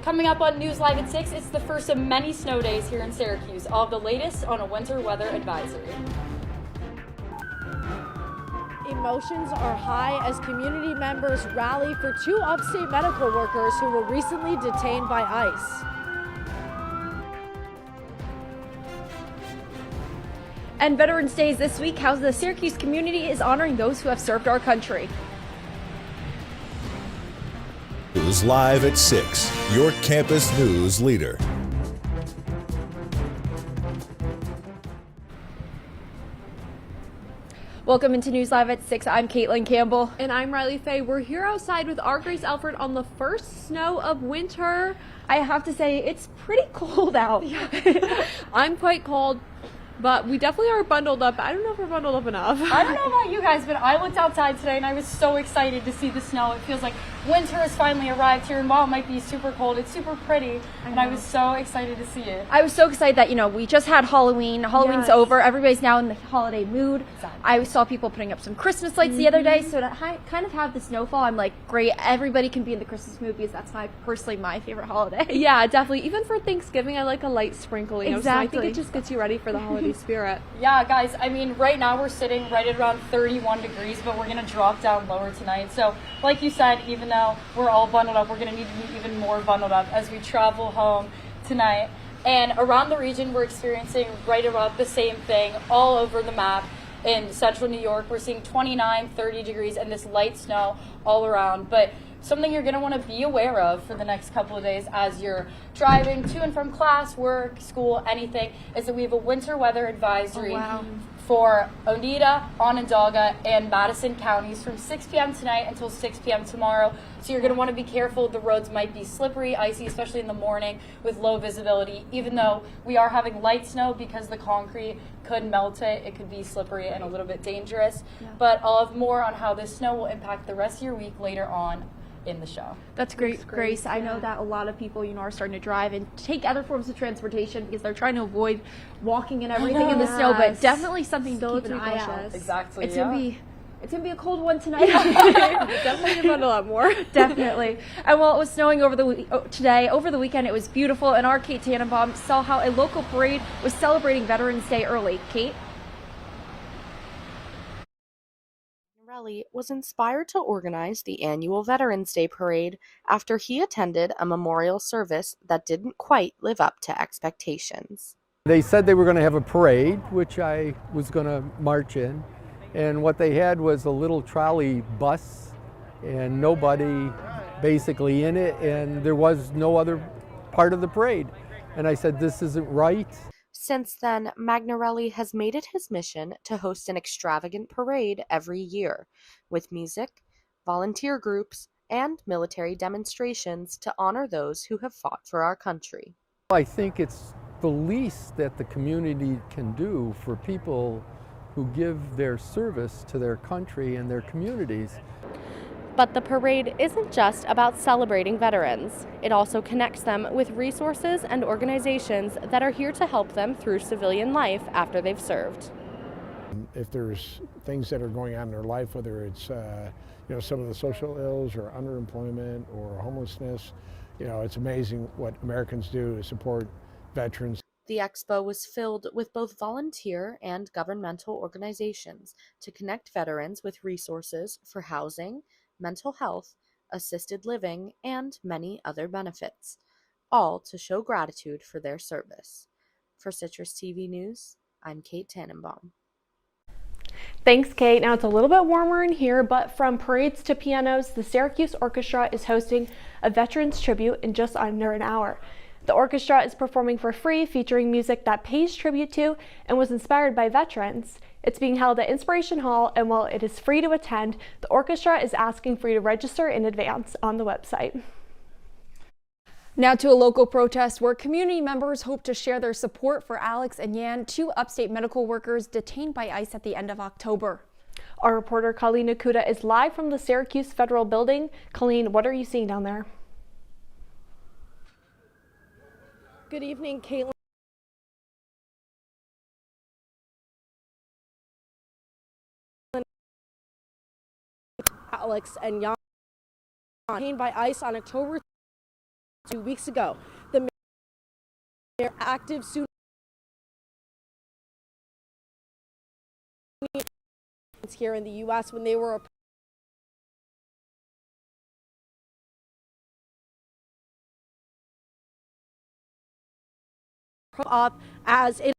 Coming up on News Live at 6, it's the first of many snow days here in Syracuse. All of the latest on a winter weather advisory. Emotions are high as community members rally for 2 upstate medical workers who were recently detained by ICE. And Veterans Day is this week. How the Syracuse community is honoring those who have served our country. News Live at 6, your campus news leader. Welcome into News Live at 6. I'm Kaitlin Campbell. And I'm Riley Faye. We're here outside with our Grace Elford on the first snow of winter. I have to say, it's pretty cold out. I'm quite cold, but we definitely are bundled up. I don't know if we're bundled up enough. I don't know about you guys, but I looked outside today and I was so excited to see the snow. It feels like winter has finally arrived here, and while it might be super cold, it's super pretty, and I was so excited to see it. I was so excited that, we just had Halloween. Halloween's over. Everybody's now in the holiday mood. Exactly. I saw people putting up some Christmas lights the other day, so to kind of have the snowfall, I'm like, great, everybody can be in the Christmas mood because that's personally my favorite holiday. Yeah, definitely. Even for Thanksgiving, I like a light sprinkle. So I think Exactly. it just gets you ready for the holiday spirit. Yeah, guys, I mean, right now we're sitting right at around 31 degrees, but we're going to drop down lower tonight. So, like you said, even though we're all bundled up, we're going to need to be even more bundled up as we travel home tonight. And around the region, we're experiencing right about the same thing all over the map. In central New York, we're seeing 29, 30 degrees and this light snow all around. But something you're going to want to be aware of for the next couple of days as you're driving to and from class, work, school, anything, is that we have a winter weather advisory for Oneida, Onondaga, and Madison counties from 6 p.m. tonight until 6 p.m. tomorrow. So you're going to want to be careful. The roads might be slippery, icy, especially in the morning with low visibility. Even though we are having light snow because the concrete could melt it, it could be slippery and a little bit dangerous. Yeah. But I'll have more on how this snow will impact the rest of your week later on in the show. That's great, Grace. I know that a lot of people, are starting to drive and take other forms of transportation because they're trying to avoid walking and everything in the snow, but definitely something to keep an eye out. Exactly. It's gonna be a cold one tonight. Definitely bundle up more. Definitely. And while it was snowing over the weekend, it was beautiful, and our Kate Tannenbaum saw how a local parade was celebrating Veterans Day early. Kate? Was inspired to organize the annual Veterans Day Parade after he attended a memorial service that didn't quite live up to expectations. They said they were going to have a parade, which I was going to march in, and what they had was a little trolley bus and nobody basically in it, and there was no other part of the parade. And I said, this isn't right. Since then, Magnarelli has made it his mission to host an extravagant parade every year, with music, volunteer groups, and military demonstrations to honor those who have fought for our country. I think it's the least that the community can do for people who give their service to their country and their communities. But the parade isn't just about celebrating veterans. It also connects them with resources and organizations that are here to help them through civilian life after they've served. If there's things that are going on in their life, whether it's some of the social ills or underemployment or homelessness, it's amazing what Americans do to support veterans. The expo was filled with both volunteer and governmental organizations to connect veterans with resources for housing, mental health, assisted living, and many other benefits, all to show gratitude for their service. For CitrusTV News, I'm Kate Tannenbaum. Thanks, Kate. Now it's a little bit warmer in here, but from parades to pianos, the Syracuse Orchestra is hosting a Veterans Tribute in just under an hour. The orchestra is performing for free, featuring music that pays tribute to and was inspired by veterans. It's being held at Inspiration Hall, and while it is free to attend, the orchestra is asking for you to register in advance on the website. Now to a local protest where community members hope to share their support for Alex and Yan, 2 upstate medical workers detained by ICE at the end of October. Our reporter Colleen Nakuda is live from the Syracuse Federal Building. Colleen, what are you seeing down there? Good evening, Kaitlin. Alex and Yan detained by ICE on October 2 weeks ago. The mayor active soon here in the U.S. when they were up as it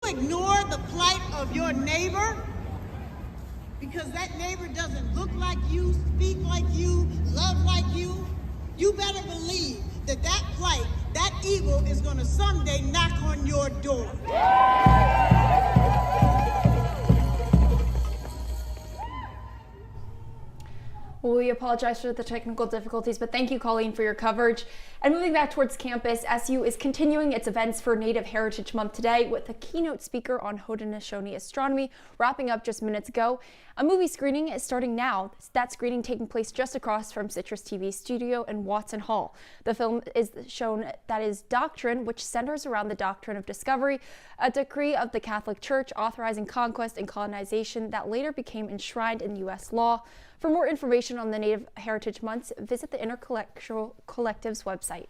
ignore the plight of your neighbor because that neighbor doesn't look like you, speak like you, love like you. You better believe that that plight, that evil is going to someday knock on your door. We apologize for the technical difficulties, but thank you, Colleen, for your coverage. And moving back towards campus, SU is continuing its events for Native Heritage Month today with a keynote speaker on Haudenosaunee astronomy wrapping up just minutes ago. A movie screening is starting now. That screening taking place just across from CitrusTV studio in Watson Hall. The film is shown that is Doctrine, which centers around the doctrine of discovery, a decree of the Catholic Church authorizing conquest and colonization that later became enshrined in U.S. law. For more information on the Native Heritage Months, visit the Intercollectual Collective's website.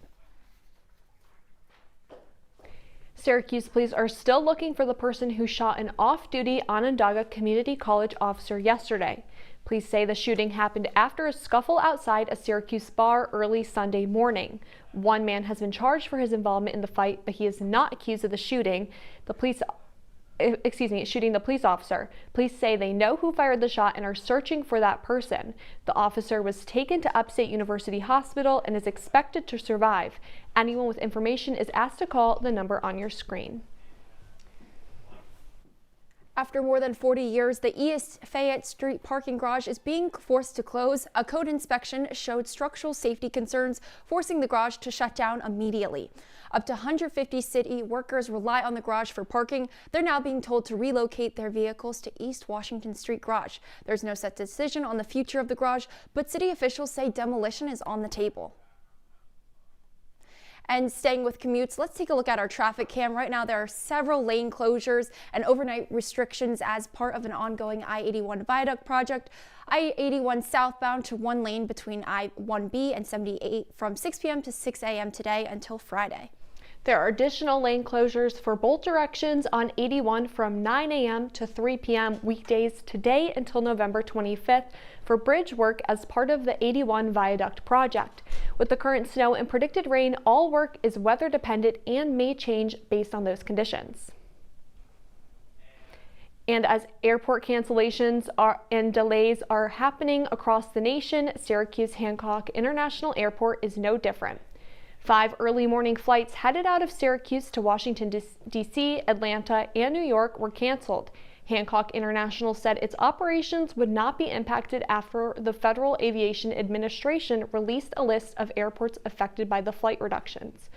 Syracuse police are still looking for the person who shot an off-duty Onondaga Community College officer yesterday. Police say the shooting happened after a scuffle outside a Syracuse bar early Sunday morning. One man has been charged for his involvement in the fight, but he is not accused of shooting the police officer. Police say they know who fired the shot and are searching for that person. The officer was taken to Upstate University Hospital and is expected to survive. Anyone with information is asked to call the number on your screen. After more than 40 years, the East Fayette Street parking garage is being forced to close. A code inspection showed structural safety concerns, forcing the garage to shut down immediately. Up to 150 city workers rely on the garage for parking. They're now being told to relocate their vehicles to East Washington Street Garage. There's no set decision on the future of the garage, but city officials say demolition is on the table. And staying with commutes, let's take a look at our traffic cam. Right now, there are several lane closures and overnight restrictions as part of an ongoing I-81 viaduct project. I-81 southbound to one lane between I-1B and 78 from 6 p.m. to 6 a.m. today until Friday. There are additional lane closures for both directions on 81 from 9 a.m. to 3 p.m. weekdays today until November 25th for bridge work as part of the 81 viaduct project. With the current snow and predicted rain, all work is weather dependent and may change based on those conditions. And as airport cancellations and delays are happening across the nation, Syracuse Hancock International Airport is no different. 5 early morning flights headed out of Syracuse to Washington, D.C., Atlanta, and New York were canceled. Hancock International said its operations would not be impacted after the Federal Aviation Administration released a list of airports affected by the flight reductions.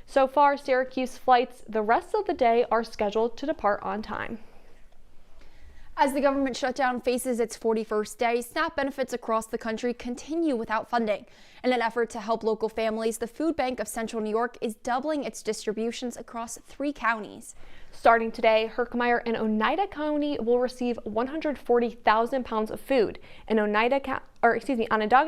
So far, Syracuse flights the rest of the day are scheduled to depart on time. As the government shutdown faces its 41st day, SNAP benefits across the country continue without funding. In an effort to help local families, the Food Bank of Central New York is doubling its distributions across 3 counties. Starting today, Herkimer and Oneida County will receive 140,000 pounds of food. In Onondaga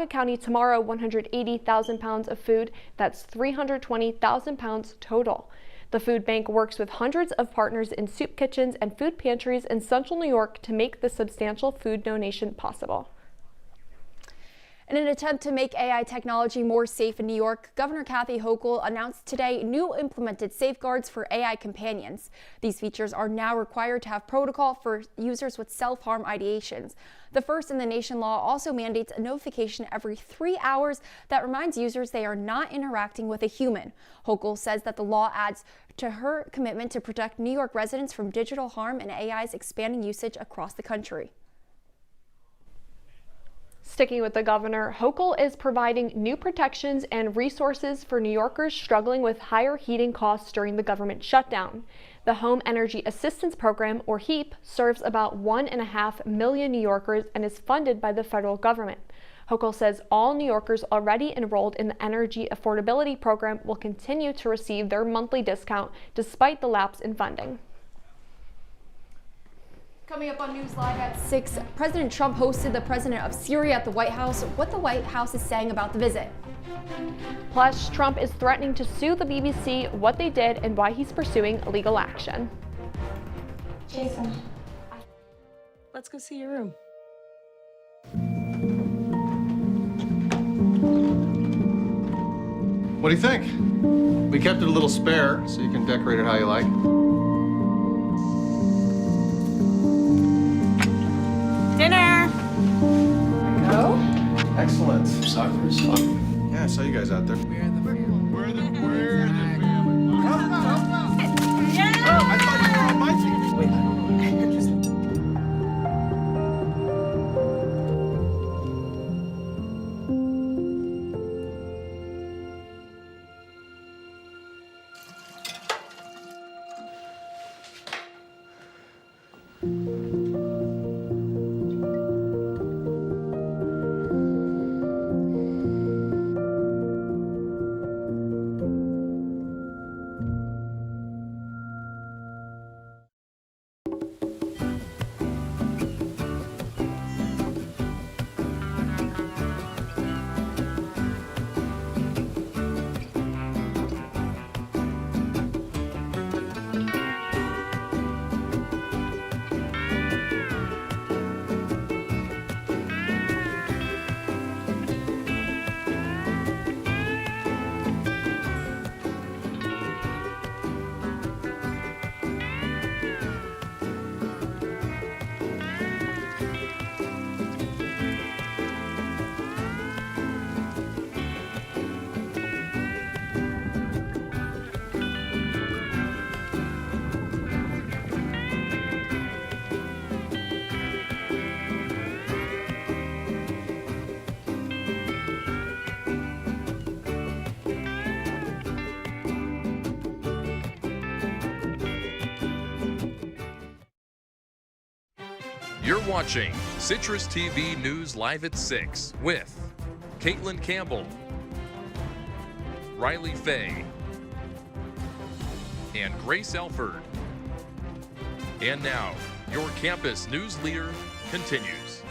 County tomorrow, 180,000 pounds of food. That's 320,000 pounds total. The food bank works with hundreds of partners in soup kitchens and food pantries in Central New York to make the substantial food donation possible. In an attempt to make AI technology more safe in New York, Governor Kathy Hochul announced today new implemented safeguards for AI companions. These features are now required to have protocol for users with self-harm ideations. The first in the nation law also mandates a notification every 3 hours that reminds users they are not interacting with a human. Hochul says that the law adds to her commitment to protect New York residents from digital harm and AI's expanding usage across the country. Sticking with the governor, Hochul is providing new protections and resources for New Yorkers struggling with higher heating costs during the government shutdown. The Home Energy Assistance Program, or HEAP, serves about 1.5 million New Yorkers and is funded by the federal government. Hochul says all New Yorkers already enrolled in the Energy Affordability Program will continue to receive their monthly discount despite the lapse in funding. Coming up on News Live at 6, President Trump hosted the president of Syria at the White House. What the White House is saying about the visit. Plus, Trump is threatening to sue the BBC, what they did, and why he's pursuing legal action. Jason, let's go see your room. What do you think? We kept it a little spare, so you can decorate it how you like. Dinner! Go. Excellent. Soccer is fun. Yeah, I saw you guys out there. We're the family. We're the family. Come on. Yeah! Oh, I thought you were on my team. Wait, I don't know. You're watching CitrusTV News Live at 6 with Kaitlin Campbell, Riley Fay, and Grace Elford. And now, your campus news leader continues.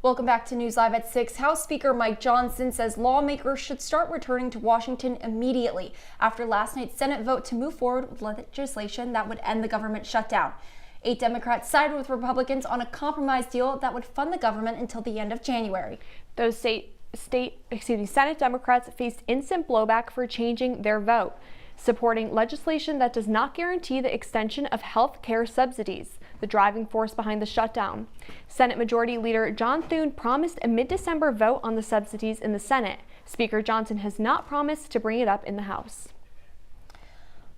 Welcome back to News Live at 6. House Speaker Mike Johnson says lawmakers should start returning to Washington immediately after last night's Senate vote to move forward with legislation that would end the government shutdown. 8 Democrats sided with Republicans on a compromise deal that would fund the government until the end of January. Those Senate Democrats faced instant blowback for changing their vote, supporting legislation that does not guarantee the extension of health care subsidies, the driving force behind the shutdown. Senate Majority Leader John Thune promised a mid-December vote on the subsidies in the Senate. Speaker Johnson has not promised to bring it up in the House.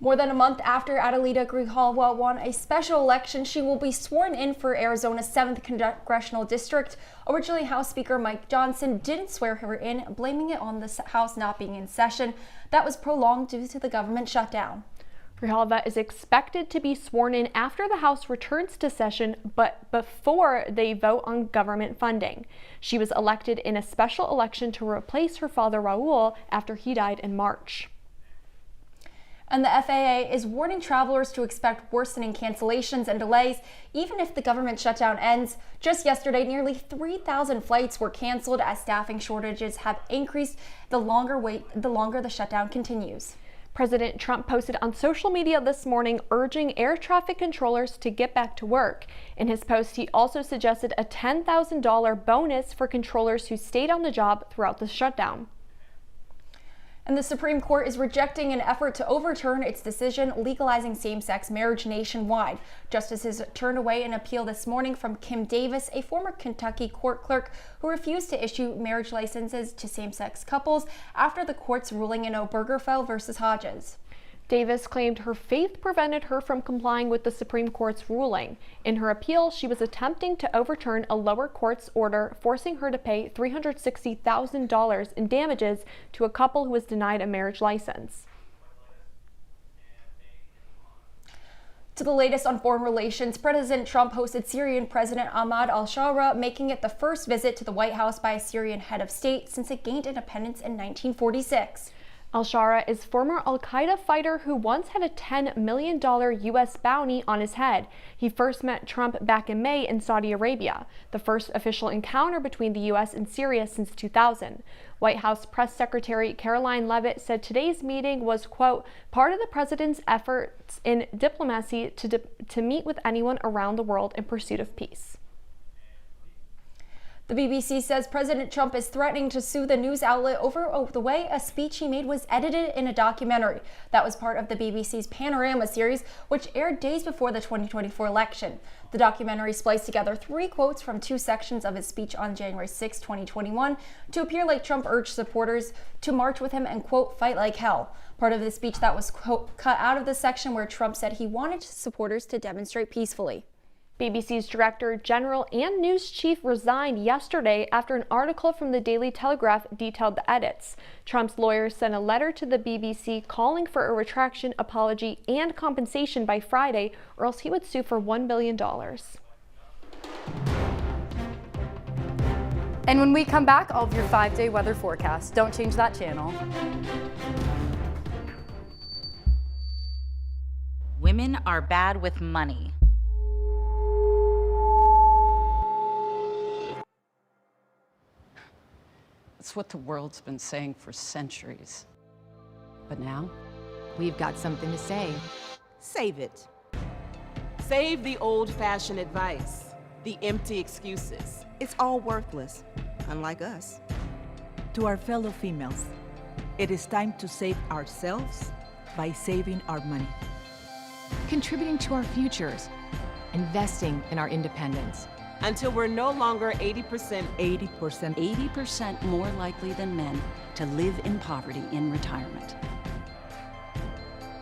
More than a month after Adelita Grijalva won a special election, she will be sworn in for Arizona's 7th Congressional District. Originally, House Speaker Mike Johnson didn't swear her in, blaming it on the House not being in session. That was prolonged due to the government shutdown. Grijalva is expected to be sworn in after the House returns to session, but before they vote on government funding. She was elected in a special election to replace her father Raul after he died in March. And the FAA is warning travelers to expect worsening cancellations and delays even if the government shutdown ends. Just yesterday, nearly 3,000 flights were canceled as staffing shortages have increased the longer the shutdown continues. President Trump posted on social media this morning urging air traffic controllers to get back to work. In his post, he also suggested a $10,000 bonus for controllers who stayed on the job throughout the shutdown. And the Supreme Court is rejecting an effort to overturn its decision legalizing same-sex marriage nationwide. Justices turned away an appeal this morning from Kim Davis, a former Kentucky court clerk who refused to issue marriage licenses to same-sex couples after the court's ruling in Obergefell versus Hodges. Davis claimed her faith prevented her from complying with the Supreme Court's ruling. In her appeal, she was attempting to overturn a lower court's order forcing her to pay $360,000 in damages to a couple who was denied a marriage license. To the latest on foreign relations, President Trump hosted Syrian President Ahmad al-Shara, making it the first visit to the White House by a Syrian head of state since it gained independence in 1946. Al-Shara is former Al-Qaeda fighter who once had a $10 million U.S. bounty on his head. He first met Trump back in May in Saudi Arabia, the first official encounter between the U.S. and Syria since 2000. White House Press Secretary Caroline Leavitt said today's meeting was, quote, part of the president's efforts in diplomacy to meet with anyone around the world in pursuit of peace. The BBC says President Trump is threatening to sue the news outlet over the way a speech he made was edited in a documentary. That was part of the BBC's Panorama series, which aired days before the 2024 election. The documentary spliced together 3 quotes from 2 sections of his speech on January 6, 2021, to appear like Trump urged supporters to march with him and, quote, fight like hell. Part of the speech that was, quote, cut out of the section where Trump said he wanted his supporters to demonstrate peacefully. BBC's Director General and News Chief resigned yesterday after an article from the Daily Telegraph detailed the edits. Trump's lawyers sent a letter to the BBC calling for a retraction, apology, and compensation by Friday, or else he would sue for $1 billion. And when we come back, all of your 5-day weather forecast. Don't change that channel. Women are bad with money. It's what the world's been saying for centuries. But now, we've got something to say. Save it. Save the old-fashioned advice, the empty excuses. It's all worthless, unlike us. To our fellow females, it is time to save ourselves by saving our money. Contributing to our futures, investing in our independence. Until we're no longer 80% more likely than men to live in poverty in retirement.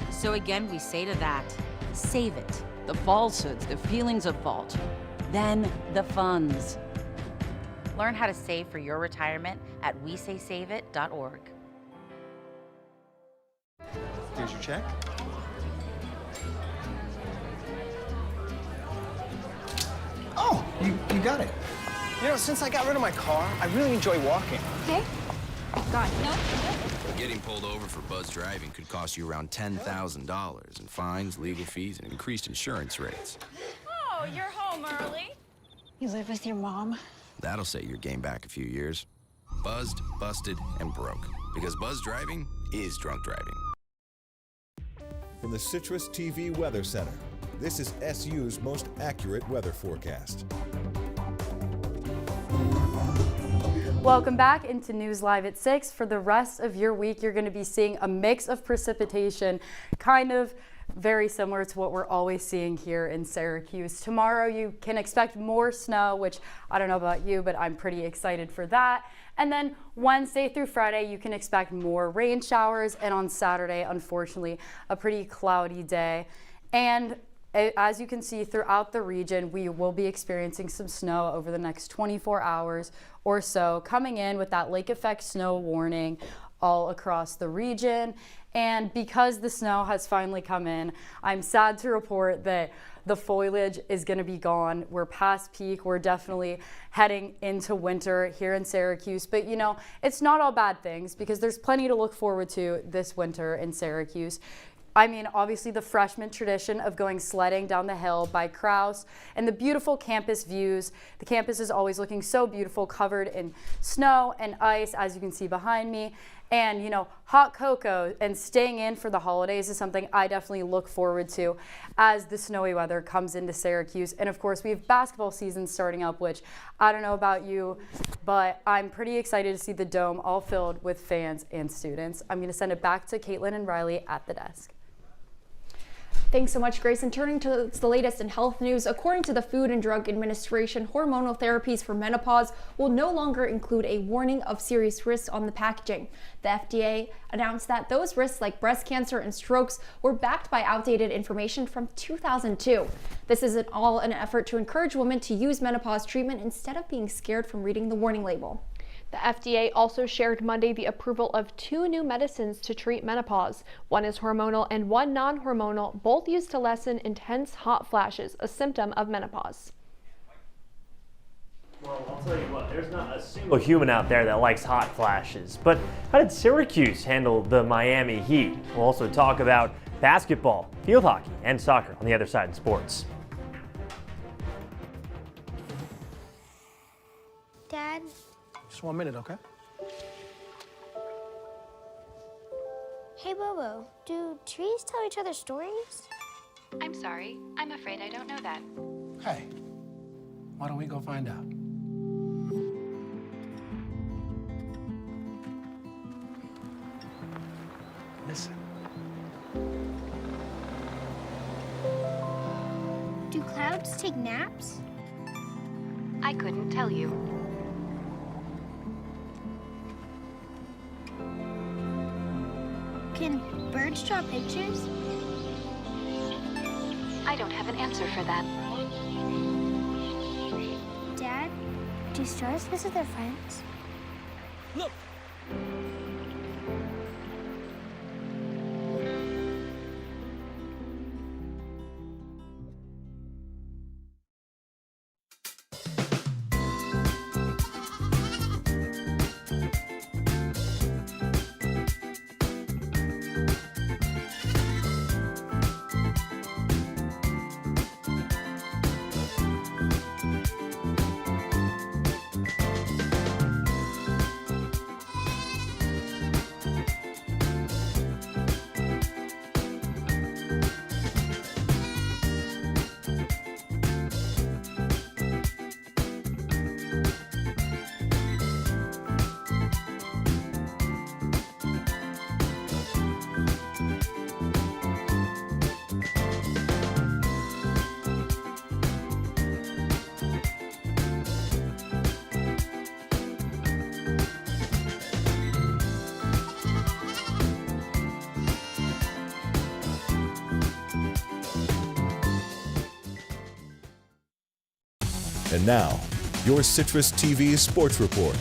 So again, we say to that, save it. The falsehoods, the feelings of fault, then the funds. Learn how to save for your retirement at wesaysaveit.org. Here's your check. Oh, you got it. You know, since I got rid of my car, I really enjoy walking. Okay. Got it. No. Getting pulled over for buzz driving could cost you around $10,000 in fines, legal fees, and increased insurance rates. Oh, you're home early. You live with your mom? That'll set your game back a few years. Buzzed, busted, and broke. Because buzz driving is drunk driving. From the CitrusTV Weather Center, this is SU's most accurate weather forecast. Welcome back into News Live at 6. For the rest of your week, you're going to be seeing a mix of precipitation, kind of very similar to what we're always seeing here in Syracuse. Tomorrow, you can expect more snow, which I don't know about you, but I'm pretty excited for that. And then Wednesday through Friday, you can expect more rain showers. And on Saturday, unfortunately, a pretty cloudy day. And as you can see throughout the region, we will be experiencing some snow over the next 24 hours or so, coming in with that lake effect snow warning all across the region. And because the snow has finally come in, I'm sad to report that the foliage is going to be gone. We're past peak. We're definitely heading into winter here in Syracuse. But you know, it's not all bad things because there's plenty to look forward to this winter in Syracuse. I mean, obviously the freshman tradition of going sledding down the hill by Krause and the beautiful campus views. The campus is always looking so beautiful, covered in snow and ice, as you can see behind me. And, you know, hot cocoa and staying in for the holidays is something I definitely look forward to as the snowy weather comes into Syracuse. And of course, we have basketball season starting up, which I don't know about you, but I'm pretty excited to see the dome all filled with fans and students. I'm going to send it back to Kaitlin and Riley at the desk. Thanks so much, Grace. And turning to the latest in health news, according to the Food and Drug Administration, hormonal therapies for menopause will no longer include a warning of serious risks on the packaging. The FDA announced that those risks like breast cancer and strokes were backed by outdated information from 2002. This is all an effort to encourage women to use menopause treatment instead of being scared from reading the warning label. The FDA also shared Monday the approval of 2 new medicines to treat menopause. One is hormonal and one non-hormonal, both used to lessen intense hot flashes, a symptom of menopause. Well, I'll tell you what, there's not a single human out there that likes hot flashes. But how did Syracuse handle the Miami Heat? We'll also talk about basketball, field hockey, and soccer on the other side in sports. Dad? Just 1 minute, okay? Hey, Bobo, do trees tell each other stories? I'm sorry. I'm afraid I don't know that. Hey, why don't we go find out? Listen. Do clouds take naps? I couldn't tell you. Can birds draw pictures? I don't have an answer for that. Dad, do stars visit their friends? Look! And now, your CitrusTV Sports Report.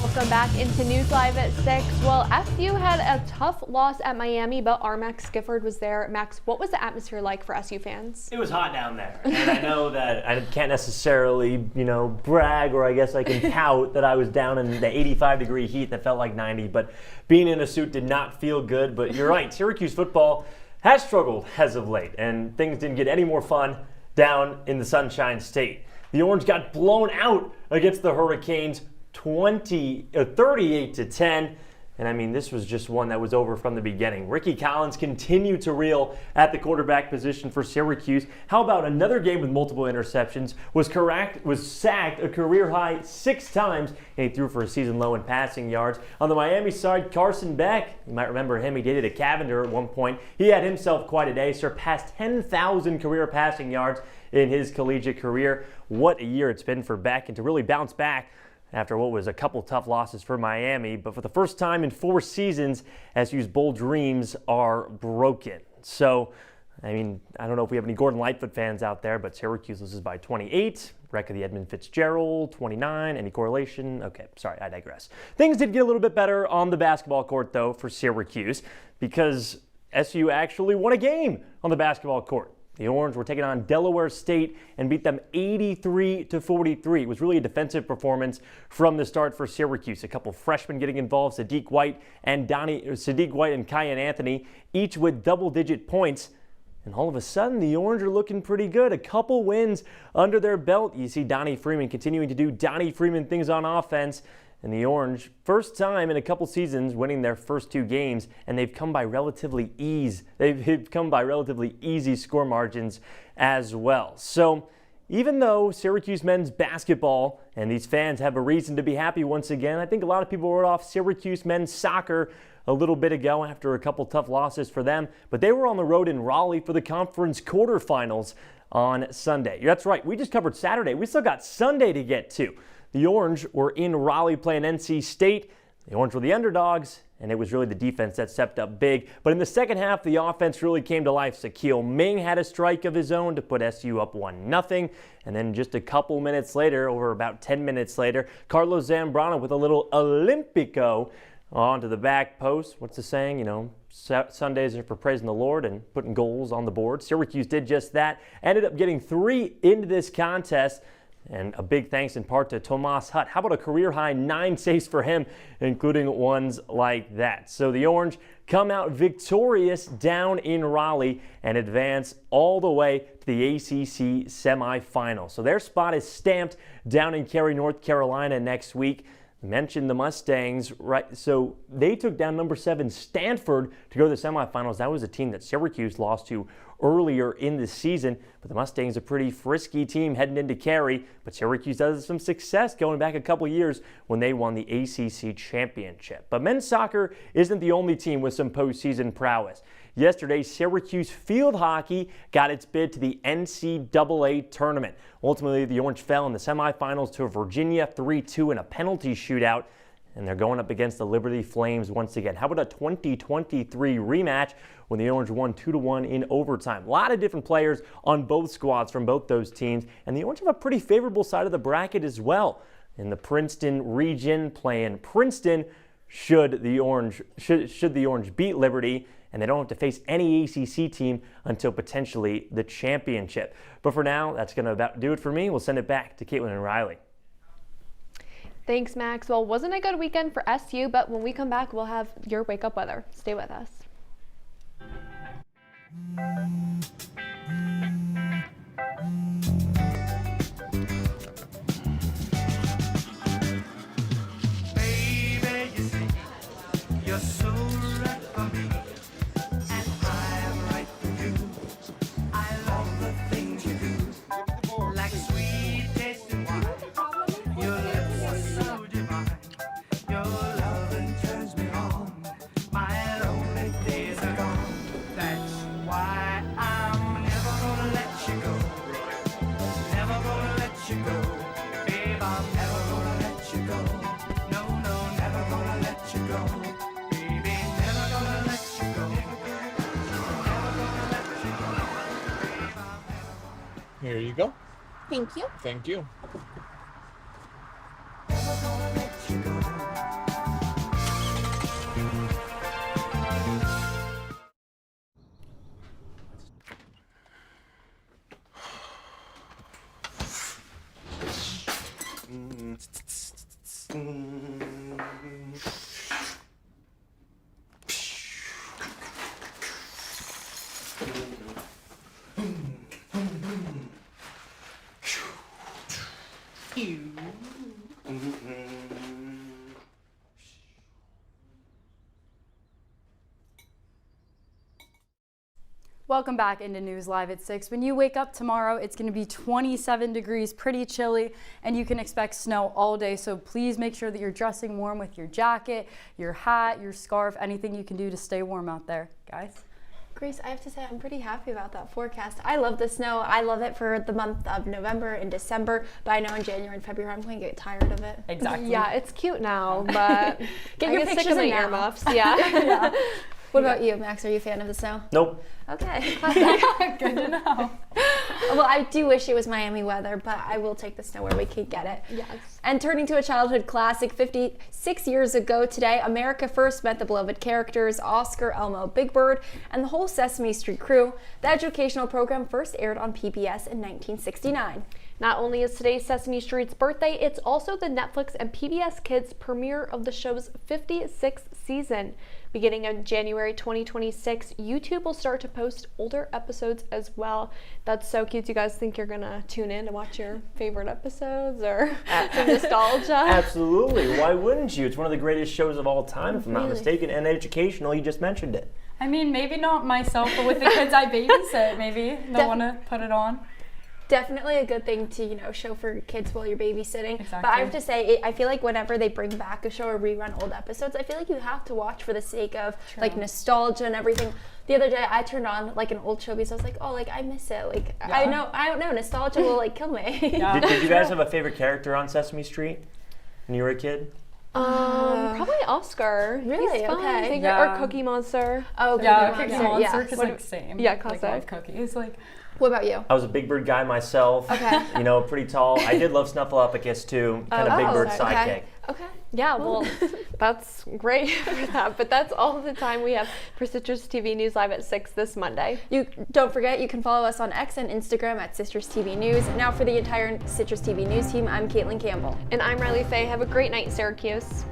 Welcome back into News Live at 6. Well, SU had a tough loss at Miami, but our Max Gifford was there. Max, what was the atmosphere like for SU fans? It was hot down there, and I know that I can't necessarily, brag, or I guess I can tout that I was down in the 85-degree heat that felt like 90, but being in a suit did not feel good. But you're right, Syracuse football has struggled as of late, and things didn't get any more fun down in the Sunshine State. The Orange got blown out against the Hurricanes 38-10. And I mean, this was just one that was over from the beginning. Ricky Collins continued to reel at the quarterback position for Syracuse. How about another game with multiple interceptions? Was sacked a career high 6 times, and he threw for a season low in passing yards. On the Miami side, Carson Beck, you might remember him. He did it at Cavender at one point. He had himself quite a day, surpassed 10,000 career passing yards in his collegiate career. What a year it's been for Beck, and to really bounce back after what was a couple tough losses for Miami. But for the first time in 4 seasons, SU's bold dreams are broken. So, I mean, I don't know if we have any Gordon Lightfoot fans out there, but Syracuse loses by 28. Wreck of the Edmund Fitzgerald, 29. Any correlation? Okay, sorry, I digress. Things did get a little bit better on the basketball court, though, for Syracuse, because SU actually won a game on the basketball court. The Orange were taking on Delaware State and beat them 83-43. It was really a defensive performance from the start for Syracuse. A couple freshmen getting involved, Sadiq White and Kyan Anthony, each with double-digit points. And all of a sudden, the Orange are looking pretty good. A couple wins under their belt. You see Donnie Freeman continuing to do Donnie Freeman things on offense. And the Orange, first time in a couple seasons, winning their first 2 games, and they've come by relatively easy score margins as well. So even though Syracuse men's basketball and these fans have a reason to be happy once again, I think a lot of people wrote off Syracuse men's soccer a little bit ago after a couple tough losses for them. But they were on the road in Raleigh for the conference quarterfinals on Sunday. That's right, we just covered Saturday. We still got Sunday to get to. The Orange were in Raleigh playing NC State. The Orange were the underdogs, and it was really the defense that stepped up big. But in the second half, the offense really came to life. Shaquille Ming had a strike of his own to put SU up 1-0. And then just a couple minutes later, over about 10 minutes later, Carlos Zambrano with a little Olympico onto the back post. What's the saying? Sundays are for praising the Lord and putting goals on the board. Syracuse did just that. Ended up getting 3 into this contest. And a big thanks in part to Tomas Hutt. How about a career-high 9 saves for him, including ones like that? So the Orange come out victorious down in Raleigh and advance all the way to the ACC semifinal. So their spot is stamped down in Cary, North Carolina next week. Mentioned the Mustangs, right? So they took down number 7 Stanford to go to the semifinals. That was a team that Syracuse lost to earlier in the season, but the Mustangs a pretty frisky team heading into Cary, but Syracuse does some success going back a couple years when they won the ACC championship. But men's soccer isn't the only team with some postseason prowess. Yesterday, Syracuse field hockey got its bid to the NCAA tournament. Ultimately, the Orange fell in the semifinals to Virginia 3-2 in a penalty shootout, and they're going up against the Liberty Flames once again. How about a 2023 rematch when the Orange won 2-1 in overtime? A lot of different players on both squads from both those teams, and the Orange have a pretty favorable side of the bracket as well. In the Princeton region, playing Princeton, should the Orange beat Liberty, and they don't have to face any ACC team until potentially the championship. But for now, that's going to about do it for me. We'll send it back to Kaitlin and Riley. Thanks, Max. Well, wasn't a good weekend for SU, but when we come back, we'll have your wake-up weather. Stay with us. Baby, you see, you're so right for me, and I'm right for you. I love the things you do, like sweet tasting wine. Your lips are so divine. Your loving turns me on. My lonely days are gone. That's why I'm never gonna let you go. Never gonna let you go. Babe, I'm never gonna let you go. No, no, never gonna let you go. Baby, never gonna let you go. Never gonna let you go. Here you go. Thank you. Thank you. Welcome back into News Live at 6. When you wake up tomorrow, it's going to be 27 degrees, pretty chilly, and you can expect snow all day. So please make sure that you're dressing warm with your jacket, your hat, your scarf, anything you can do to stay warm out there, guys. Grace, I have to say I'm pretty happy about that forecast. I love the snow. I love it for the month of November and December, but I know in January and February I'm going to get tired of it. Exactly. Yeah, it's cute now, but Get I your get pictures sick of my in now. earmuffs. Yeah. Yeah. What about you, Max? Are you a fan of the snow? Nope. Okay. Good to know. Well, I do wish it was Miami weather, but I will take the snow where we can get it. Yes. And turning to a childhood classic, 56 years ago today, America first met the beloved characters Oscar, Elmo, Big Bird, and the whole Sesame Street crew. The educational program first aired on PBS in 1969. Not only is today Sesame Street's birthday, it's also the Netflix and PBS Kids premiere of the show's 56th season. Beginning in January 2026, YouTube will start to post older episodes as well. That's so cute. Do you guys think you're gonna tune in to watch your favorite episodes or some nostalgia? Absolutely. Why wouldn't you? It's one of the greatest shows of all time, if I'm not Really? mistaken, and educational. You just mentioned it. I mean, maybe not myself, but with the kids I babysit, maybe they'll want to put it on. Definitely a good thing to, show for kids while you're babysitting. Exactly. But I have to say, I feel like whenever they bring back a show or rerun old episodes, I feel like you have to watch for the sake of like nostalgia and everything. The other day I turned on like an old show because I was like, oh, like I miss it. Like I don't know, nostalgia will like kill me. Yeah. Did you guys have a favorite character on Sesame Street when you were a kid? Probably Oscar. Really? He's fun. Okay. Or Cookie Monster. Oh, Yeah, Cookie Cookie Monster. Monster, because like same. Yeah, Like classic. love cookies. Like, What about you? I was a Big Bird guy myself. Okay. Pretty tall. I did love Snuffleupagus too, kind of Big Bird's sidekick. Okay. Yeah, well, that's great for that. But that's all the time we have for Citrus TV News Live at 6 this Monday. Don't forget, you can follow us on X and Instagram at CitrusTV News. Now for the entire Citrus TV News team, I'm Kaitlin Campbell. And I'm Riley Faye. Have a great night, Syracuse.